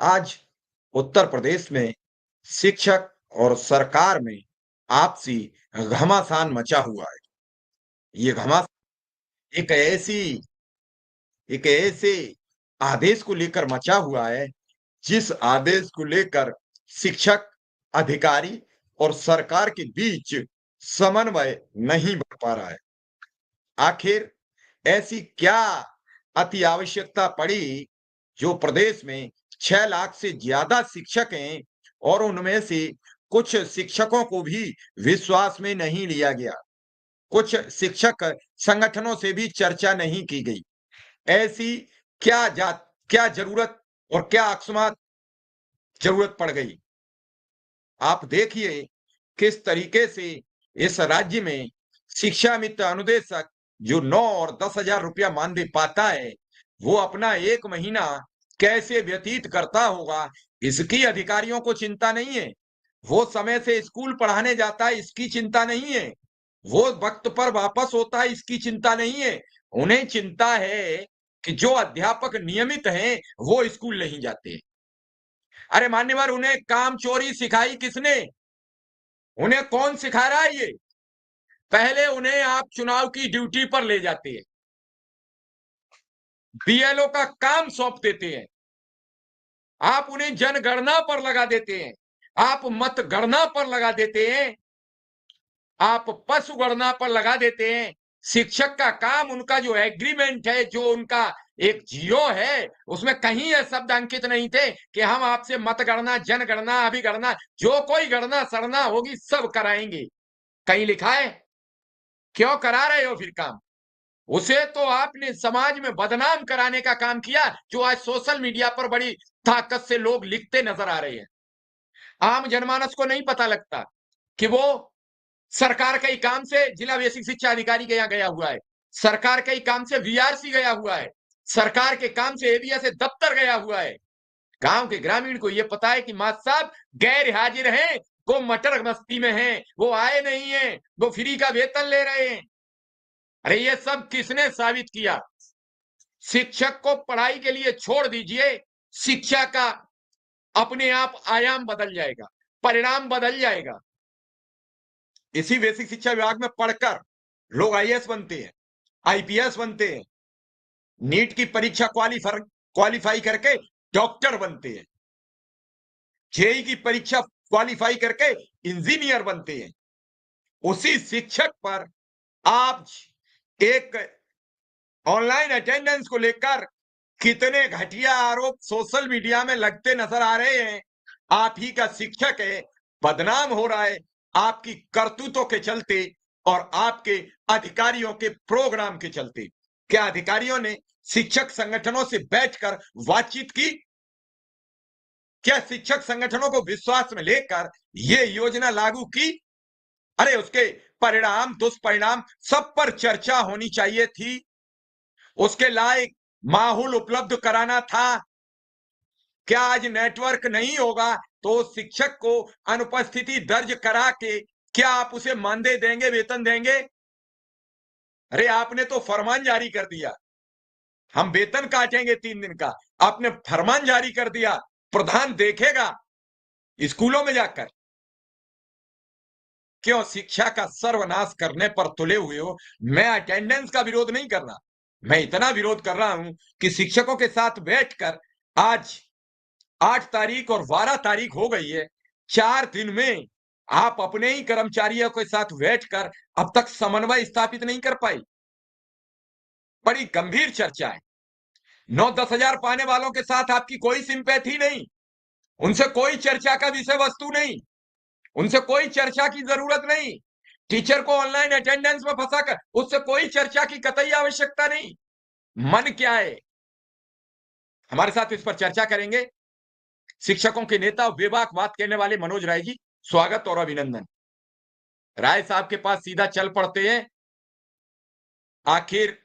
आज उत्तर प्रदेश में शिक्षक और सरकार में आपसी घमासान मचा हुआ है। ये घमासान एक ऐसी एक ऐसे आदेश को लेकर मचा हुआ है, जिस आदेश को लेकर शिक्षक, अधिकारी और सरकार के बीच समन्वय नहीं बन पा रहा है। आखिर ऐसी क्या अति आवश्यकता पड़ी, जो प्रदेश में 6 लाख से ज्यादा शिक्षक हैं और उनमें से कुछ शिक्षकों को भी विश्वास में नहीं लिया गया। कुछ शिक्षक संगठनों से भी चर्चा नहीं की गई। ऐसी क्या जरूरत और क्या अकस्मात जरूरत पड़ गई? आप देखिए किस तरीके से इस राज्य में शिक्षा मित्र अनुदेशक जो 9 और 10,000 रुपया मानदेय पाता है, वो अपना 1 महीना कैसे व्यतीत करता होगा, इसकी अधिकारियों को चिंता नहीं है। वो समय से स्कूल पढ़ाने जाता है, इसकी चिंता नहीं है। वो वक्त पर वापस होता है, इसकी चिंता नहीं है। उन्हें चिंता है कि जो अध्यापक नियमित हैं, वो स्कूल नहीं जाते। अरे मान्यवर, उन्हें काम चोरी सिखाई किसने? उन्हें कौन सिखा रहा है ये? पहले उन्हें आप चुनाव की ड्यूटी पर ले जाते हैं, बीएलओ का काम सौंप देते हैं, आप उन्हें जनगणना पर लगा देते हैं, आप मतगणना पर लगा देते हैं, आप पशु गणना पर लगा देते हैं। शिक्षक का काम, उनका जो एग्रीमेंट है, जो उनका एक जियो है, उसमें कहीं ये शब्द अंकित नहीं थे कि हम आपसे मतगणना, जनगणना, अभिगणना, जो कोई गणना सड़ना होगी सब कराएंगे। कहीं लिखा है? क्यों करा रहे हो फिर काम? उसे तो आपने समाज में बदनाम कराने का काम किया, जो आज सोशल मीडिया पर बड़ी ताकत से लोग लिखते नजर आ रहे हैं। आम जनमानस को नहीं पता लगता कि वो सरकार के ही काम से जिला बेसिक शिक्षा अधिकारी के यहाँ गया हुआ है, सरकार के ही काम से वीआरसी गया हुआ है, सरकार के काम से एबीएस दफ्तर गया हुआ है। गांव के ग्रामीण को यह पता है कि मास्टर साहब गैर हाजिर हैं, वो मटर मस्ती में हैं, वो आए नहीं है, वो फ्री का वेतन ले रहे हैं। अरे ये सब किसने साबित किया? शिक्षक को पढ़ाई के लिए छोड़ दीजिए, शिक्षा का अपने आप आयाम बदल जाएगा, परिणाम बदल जाएगा। इसी बेसिक शिक्षा विभाग में पढ़कर लोग आईएएस बनते हैं, आईपीएस बनते हैं, नीट की परीक्षा क्वालिफाई करके डॉक्टर बनते हैं, जेई की परीक्षा क्वालिफाई करके इंजीनियर बनते हैं। उसी शिक्षक पर आप एक ऑनलाइन अटेंडेंस को लेकर कितने घटिया आरोप सोशल मीडिया में लगते नजर आ रहे हैं। आप ही का शिक्षक है, बदनाम हो रहा है आपकी करतूतों के चलते और आपके अधिकारियों के प्रोग्राम के चलते। क्या अधिकारियों ने शिक्षक संगठनों से बैठकर बातचीत की? क्या शिक्षक संगठनों को विश्वास में लेकर यह योजना लागू की? अरे उसके परिणाम, दुष्परिणाम सब पर चर्चा होनी चाहिए थी। उसके लायक माहौल उपलब्ध कराना था। क्या आज नेटवर्क नहीं होगा तो शिक्षक को अनुपस्थिति दर्ज करा के क्या आप उसे मानदेय देंगे, वेतन देंगे? अरे आपने तो फरमान जारी कर दिया, हम वेतन काटेंगे 3 दिन का। आपने फरमान जारी कर दिया, प्रधान देखेगा स्कूलों में जाकर। क्यों शिक्षा का सर्वनाश करने पर तुले हुए हो? मैं अटेंडेंस का विरोध नहीं कर रहा, मैं इतना विरोध कर रहा हूं कि शिक्षकों के साथ बैठकर आज 8 तारीख और 12 तारीख हो गई है, 4 दिन में आप अपने ही कर्मचारियों के साथ बैठकर अब तक समन्वय स्थापित नहीं कर पाई। बड़ी गंभीर चर्चा है। 9-10 हजार पाने वालों के साथ आपकी कोई सिंपैथी नहीं, उनसे कोई चर्चा का विषय वस्तु नहीं, उनसे कोई चर्चा की जरूरत नहीं। टीचर को ऑनलाइन अटेंडेंस में फंसाकर उससे कोई चर्चा की कतई आवश्यकता नहीं। मन क्या है? हमारे साथ इस पर चर्चा करेंगे शिक्षकों के नेता, बेबाक बात कहने वाले मनोज राय जी। स्वागत और अभिनंदन। राय साहब के पास सीधा चल पड़ते हैं। आखिर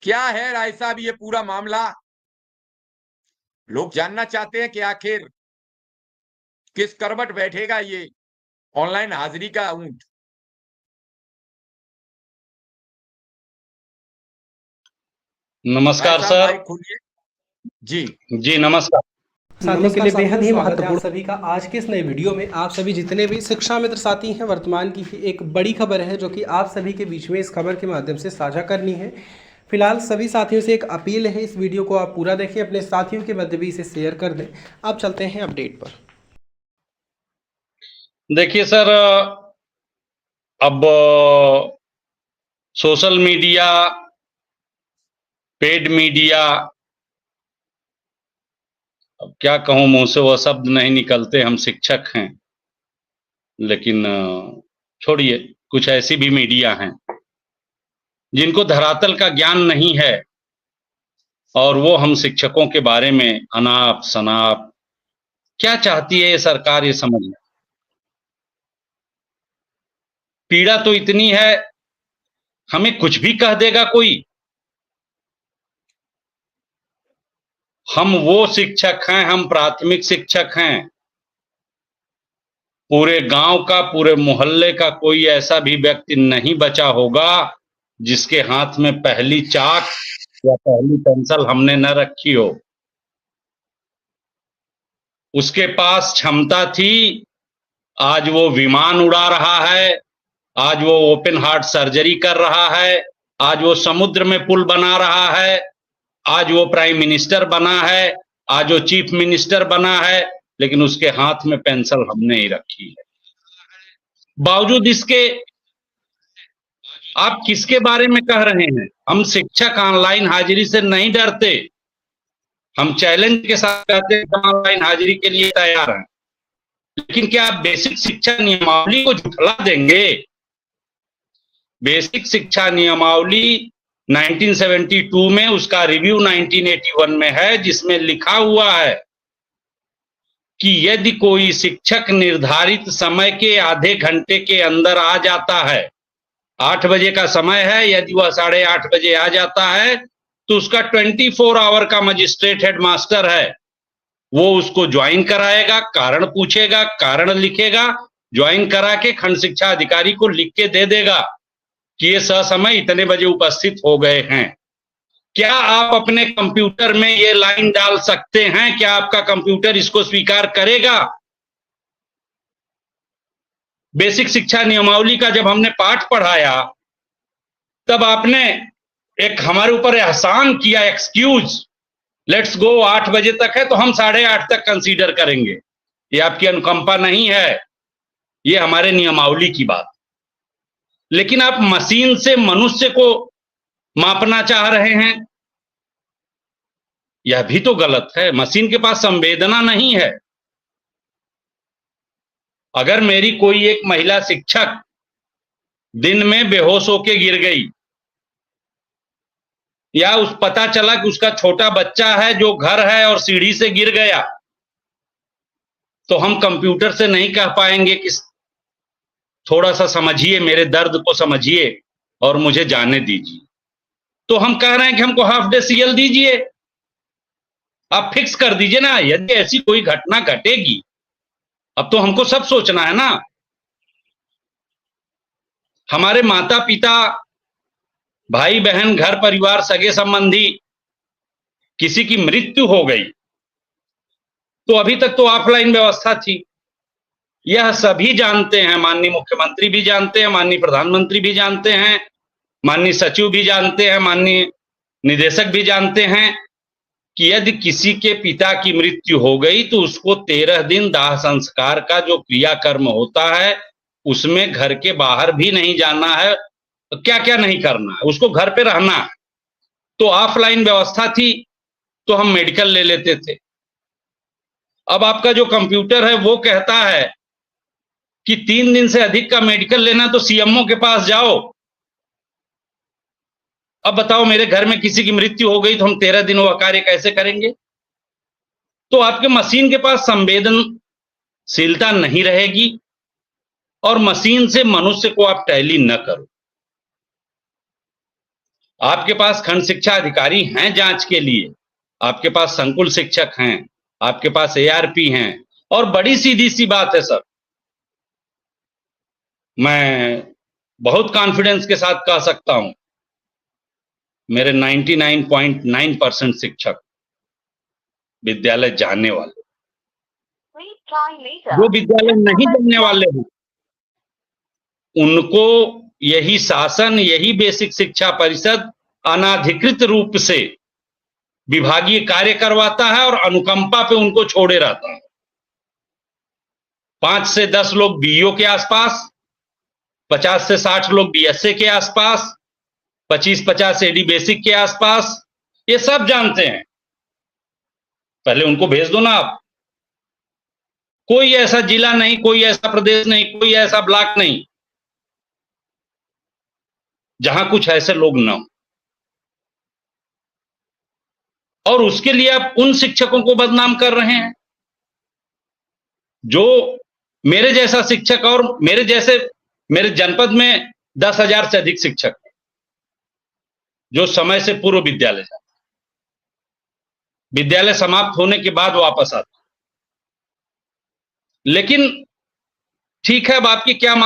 क्या है राय साहब ये पूरा मामला? लोग जानना चाहते हैं कि आखिर किस करवट बैठेगा ये ऑनलाइन हाजिरी का ऊंट। राय नमस्कार साहब सर। माइक खोलिए। जी जी नमस्कार। साथियों के लिए बेहद ही महत्वपूर्ण सभी का आज के इस नए वीडियो में। आप सभी जितने भी शिक्षा मित्र साथी हैं, वर्तमान की ही एक बड़ी खबर है जो कि आप सभी के बीच में इस खबर के माध्यम से साझा करनी है। फिलहाल सभी साथियों से एक अपील है, इस वीडियो को आप पूरा देखें, अपने साथियों के मध्य भी इसे शेयर कर दें। अब चलते हैं अपडेट पर। देखिए सर, अब सोशल मीडिया, पेड मीडिया, अब क्या कहूं, मुंह से वह शब्द नहीं निकलते। हम शिक्षक हैं, लेकिन छोड़िए, कुछ ऐसी भी मीडिया हैं जिनको धरातल का ज्ञान नहीं है और वो हम शिक्षकों के बारे में अनाप शनाप क्या चाहती है ये सरकार, ये समझ में। पीड़ा तो इतनी है, हमें कुछ भी कह देगा कोई। हम वो शिक्षक हैं, हम प्राथमिक शिक्षक हैं। पूरे गांव का, पूरे मोहल्ले का कोई ऐसा भी व्यक्ति नहीं बचा होगा जिसके हाथ में पहली चाक या पहली पेंसिल हमने न रखी हो। उसके पास क्षमता थी, आज वो विमान उड़ा रहा है, आज वो ओपन हार्ट सर्जरी कर रहा है, आज वो समुद्र में पुल बना रहा है, आज वो प्राइम मिनिस्टर बना है, आज वो चीफ मिनिस्टर बना है, लेकिन उसके हाथ में पेंसिल हमने ही रखी है। बावजूद इसके आप किसके बारे में कह रहे हैं? हम शिक्षक ऑनलाइन हाजिरी से नहीं डरते, हम चैलेंज के साथ कहते हैं ऑनलाइन हाजिरी के लिए तैयार हैं। लेकिन क्या आप बेसिक शिक्षा नियमावली को झुठला देंगे? बेसिक शिक्षा नियमावली 1972 में, उसका रिव्यू 1981 में है, जिसमें लिखा हुआ है कि यदि कोई शिक्षक निर्धारित समय के आधे घंटे के अंदर आ जाता है, 8 बजे का समय है, यदि वह 8:30 बजे आ जाता है तो उसका 24 आवर का मजिस्ट्रेट हेडमास्टर है, वो उसको ज्वाइन कराएगा, कारण पूछेगा, कारण लिखेगा, ज्वाइन करा के खंड शिक्षा अधिकारी को लिख के दे देगा कि ये ससमय इतने बजे उपस्थित हो गए हैं। क्या आप अपने कंप्यूटर में ये लाइन डाल सकते हैं? क्या आपका कंप्यूटर इसको स्वीकार करेगा? बेसिक शिक्षा नियमावली का जब हमने पाठ पढ़ाया तब आपने एक हमारे ऊपर एहसान किया, एक्सक्यूज, लेट्स गो, 8 बजे तक है तो हम 8:30 तक कंसीडर करेंगे। ये आपकी अनुकंपा नहीं है, ये हमारे नियमावली की बात। लेकिन आप मशीन से मनुष्य को मापना चाह रहे हैं, यह भी तो गलत है। मशीन के पास संवेदना नहीं है। अगर मेरी कोई एक महिला शिक्षक दिन में बेहोश होके गिर गई, या उस पता चला कि उसका छोटा बच्चा है जो घर है और सीढ़ी से गिर गया, तो हम कंप्यूटर से नहीं कह पाएंगे कि थोड़ा सा समझिए, मेरे दर्द को समझिए और मुझे जाने दीजिए। तो हम कह रहे हैं कि हमको हाफ डे सीएल दीजिए, आप फिक्स कर दीजिए ना। यदि ऐसी कोई घटना घटेगी, अब तो हमको सब सोचना है ना। हमारे माता पिता, भाई बहन, घर परिवार, सगे संबंधी, किसी की मृत्यु हो गई तो अभी तक तो ऑफलाइन व्यवस्था थी, यह सभी जानते हैं। माननीय मुख्यमंत्री भी जानते हैं, माननीय प्रधानमंत्री भी जानते हैं, माननीय सचिव भी जानते हैं, माननीय निदेशक भी जानते हैं कि यदि किसी के पिता की मृत्यु हो गई तो उसको 13 दिन दाह संस्कार का जो क्रियाकर्म होता है उसमें घर के बाहर भी नहीं जाना है, क्या क्या नहीं करना है, उसको घर पे रहना है। तो ऑफलाइन व्यवस्था थी तो हम मेडिकल ले लेते थे। अब आपका जो कंप्यूटर है वो कहता है कि 3 दिन से अधिक का मेडिकल लेना तो सीएमओ के पास जाओ। अब बताओ, मेरे घर में किसी की मृत्यु हो गई तो हम 13 दिन वह कार्य कैसे करेंगे? तो आपके मशीन के पास संवेदनशीलता नहीं रहेगी और मशीन से मनुष्य को आप टैली न करो। आपके पास खंड शिक्षा अधिकारी हैं जांच के लिए, आपके पास संकुल शिक्षक हैं, आपके पास एआरपी हैं, और बड़ी सीधी सी बात है सर, मैं बहुत कॉन्फिडेंस के साथ कह सकता हूं, मेरे 99.9% शिक्षक विद्यालय जाने वाले, जो विद्यालय नहीं जाने वाले हैं उनको यही शासन, यही बेसिक शिक्षा परिषद अनाधिकृत रूप से विभागीय कार्य करवाता है और अनुकंपा पे उनको छोड़े रहता है। 5 से 10 लोग बीईओ के आसपास, 50 से 60 लोग बीएसए के आसपास, 25-50 एडी बेसिक के आसपास, ये सब जानते हैं। पहले उनको भेज दो ना आप। कोई ऐसा जिला नहीं, कोई ऐसा प्रदेश नहीं, कोई ऐसा ब्लॉक नहीं जहां कुछ ऐसे लोग ना हो। और उसके लिए आप उन शिक्षकों को बदनाम कर रहे हैं जो मेरे जैसा शिक्षक और मेरे जनपद में 10,000 से अधिक शिक्षक हैं जो समय से पूर्व विद्यालय जाते, विद्यालय समाप्त होने के बाद वापस आते। लेकिन ठीक है, अब आपकी क्या